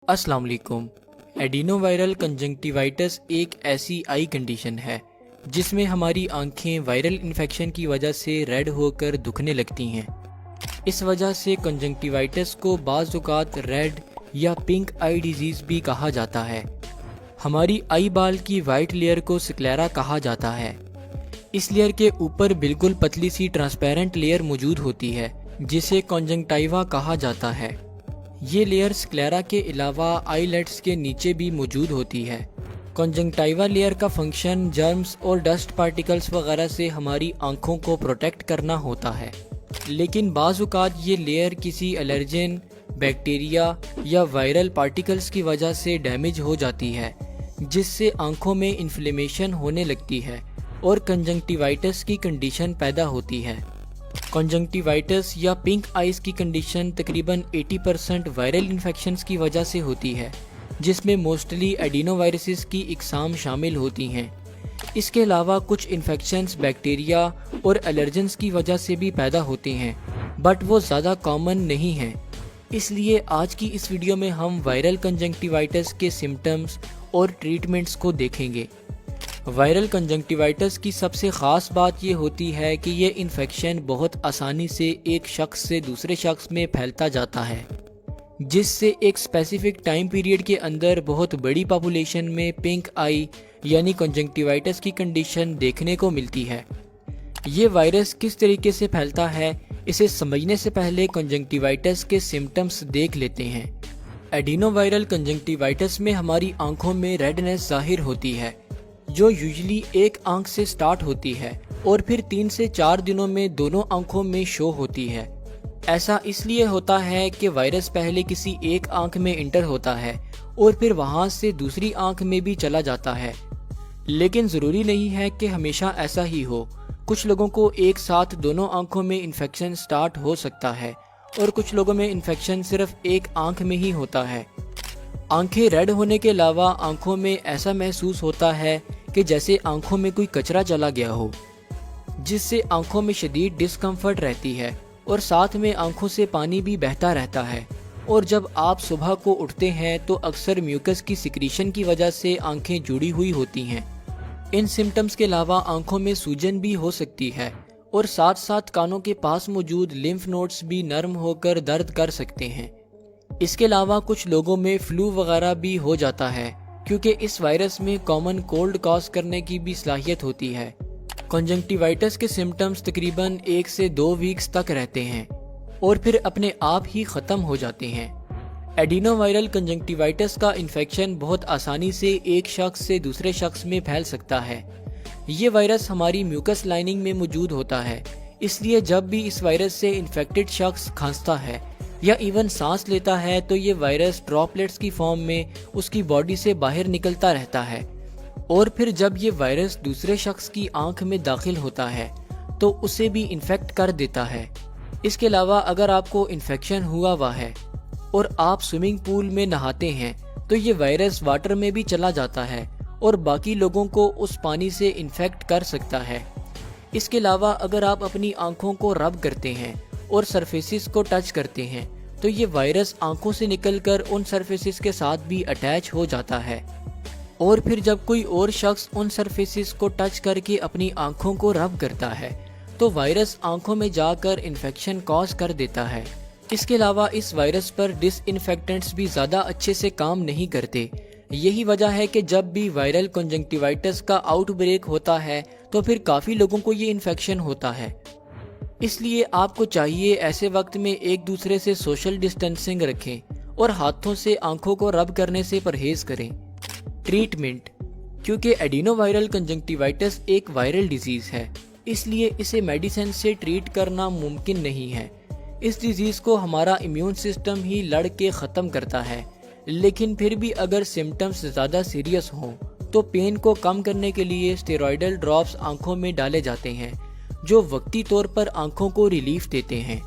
अस्सलाम वालेकुम। एडिनोवायरल कंजंक्टिवाइटिस एक ऐसी आई कंडीशन है जिसमें हमारी आंखें वायरल इन्फेक्शन की वजह से रेड होकर दुखने लगती हैं। इस वजह से कंजंक्टिवाइटिस को बाज़ औक़ात रेड या पिंक आई डिजीज़ भी कहा जाता है। हमारी आई बाल की वाइट लेयर को स्क्लेरा कहा जाता है। इस लेयर के ऊपर बिल्कुल पतली सी ट्रांसपेरेंट लेयर मौजूद होती है जिसे कंजंक्टिवा कहा जाता है। ये लेयर स्क्लेरा के अलावा आईलेट्स के नीचे भी मौजूद होती है। कंजंक्टिवा लेयर का फंक्शन जर्म्स और डस्ट पार्टिकल्स वगैरह से हमारी आंखों को प्रोटेक्ट करना होता है, लेकिन बाज़ औक़ात ये लेयर किसी एलर्जन, बैक्टीरिया या वायरल पार्टिकल्स की वजह से डैमेज हो जाती है, जिससे आंखों में इन्फ्लेमेशन होने लगती है और कंजंक्टिवाइटिस की कंडीशन पैदा होती है। कंजंक्टिवाइटिस या पिंक आइज की कंडीशन तकरीबन 80% वायरल इन्फेक्शंस की वजह से होती है, जिसमें मोस्टली एडिनोवायरसेस की इकसाम शामिल होती हैं। इसके अलावा कुछ इन्फेक्शंस बैक्टीरिया और एलर्जेंस की वजह से भी पैदा होते हैं, बट वो ज़्यादा कॉमन नहीं हैं। इसलिए आज की इस वीडियो में हम वायरल कंजंक्टिवाइटिस के सिम्टम्स और ट्रीटमेंट्स को देखेंगे। वायरल कंजंक्टिवाइटिस की सबसे ख़ास बात ये होती है कि ये इन्फेक्शन बहुत आसानी से एक शख्स से दूसरे शख्स में फैलता जाता है, जिससे एक स्पेसिफिक टाइम पीरियड के अंदर बहुत बड़ी पॉपुलेशन में पिंक आई यानी कंजंक्टिवाइटिस की कंडीशन देखने को मिलती है। ये वायरस किस तरीके से फैलता है, इसे समझने से पहले कंजंक्टिवाइटिस के सिम्टम्स देख लेते हैं। एडिनोवायरल कंजंक्टिवाइटिस में हमारी आंखों में रेडनेस जाहिर होती है, जो यूजुअली एक आंख से स्टार्ट होती है और फिर 3 से 4 दिनों में दोनों आंखों में शो होती है। ऐसा इसलिए होता है कि वायरस पहले किसी एक आंख में इंटर होता है और फिर वहां से दूसरी आंख में भी चला जाता है, लेकिन ज़रूरी नहीं है कि हमेशा ऐसा ही हो। कुछ लोगों को एक साथ दोनों आंखों में इन्फेक्शन स्टार्ट हो सकता है और कुछ लोगों में इन्फेक्शन सिर्फ एक आंख में ही होता है। आंखें रेड होने के अलावा आंखों में ऐसा महसूस होता है कि जैसे आंखों में कोई कचरा चला गया हो, जिससे आंखों में शदीद डिस्कम्फर्ट रहती है और साथ में आंखों से पानी भी बहता रहता है। और जब आप सुबह को उठते हैं तो अक्सर म्यूकस की सिक्रीशन की वजह से आंखें जुड़ी हुई होती हैं। इन सिम्टम्स के अलावा आंखों में सूजन भी हो सकती है और साथ साथ कानों के पास मौजूद लिम्फ नोड्स भी नरम होकर दर्द कर सकते हैं। इसके अलावा कुछ लोगों में फ्लू वगैरह भी हो जाता है, क्योंकि इस वायरस में कॉमन कोल्ड कॉज करने की भी सलाहियत होती है। कंजंक्टिवाइटिस के सिम्टम्स तकरीबन 1 से 2 वीक्स तक रहते हैं और फिर अपने आप ही ख़त्म हो जाते हैं। एडिनोवायरल कंजंक्टिवाइटिस का इन्फेक्शन बहुत आसानी से एक शख्स से दूसरे शख्स में फैल सकता है। ये वायरस हमारी म्यूकस लाइनिंग में मौजूद होता है, इसलिए जब भी इस वायरस से इन्फेक्टेड शख्स खांसता है या इवन सांस लेता है तो ये वायरस ड्रॉपलेट्स की फॉर्म में उसकी बॉडी से बाहर निकलता रहता है और फिर जब ये वायरस दूसरे शख्स की आंख में दाखिल होता है तो उसे भी इन्फेक्ट कर देता है। इसके अलावा अगर आपको इन्फेक्शन हुआ हुआ है और आप स्विमिंग पूल में नहाते हैं तो ये वायरस वाटर में भी चला जाता है और बाकी लोगों को उस पानी से इन्फेक्ट कर सकता है। इसके अलावा अगर आप अपनी आंखों को रब करते हैं और सरफेसेस को टच करते हैं तो ये वायरस आंखों से निकलकर उन सरफेसेस के साथ भी अटैच हो जाता है और फिर जब कोई और शख्स उन सरफेसेस को टच करके अपनी आंखों को रब करता है तो वायरस आंखों में जाकर इन्फेक्शन कॉज कर देता है। इसके अलावा इस वायरस पर डिसइंफेक्टेंट्स भी ज़्यादा अच्छे से काम नहीं करते। यही वजह है कि जब भी वायरल कंजंक्टिवाइटिस का आउटब्रेक होता है तो फिर काफ़ी लोगों को ये इन्फेक्शन होता है। इसलिए आपको चाहिए ऐसे वक्त में एक दूसरे से सोशल डिस्टेंसिंग रखें और हाथों से आंखों को रब करने से परहेज करें। ट्रीटमेंट, क्योंकि एडिनोवायरल कंजंक्टिवाइटिस एक वायरल डिजीज़ है, इसलिए इसे मेडिसिन से ट्रीट करना मुमकिन नहीं है। इस डिजीज़ को हमारा इम्यून सिस्टम ही लड़ के ख़त्म करता है, लेकिन फिर भी अगर सिम्टम्स ज़्यादा सीरियस हों तो पेन को कम करने के लिए स्टेरॉयडल ड्रॉप्स आंखों में डाले जाते हैं, जो वक्ती तौर पर आंखों को रिलीफ देते हैं।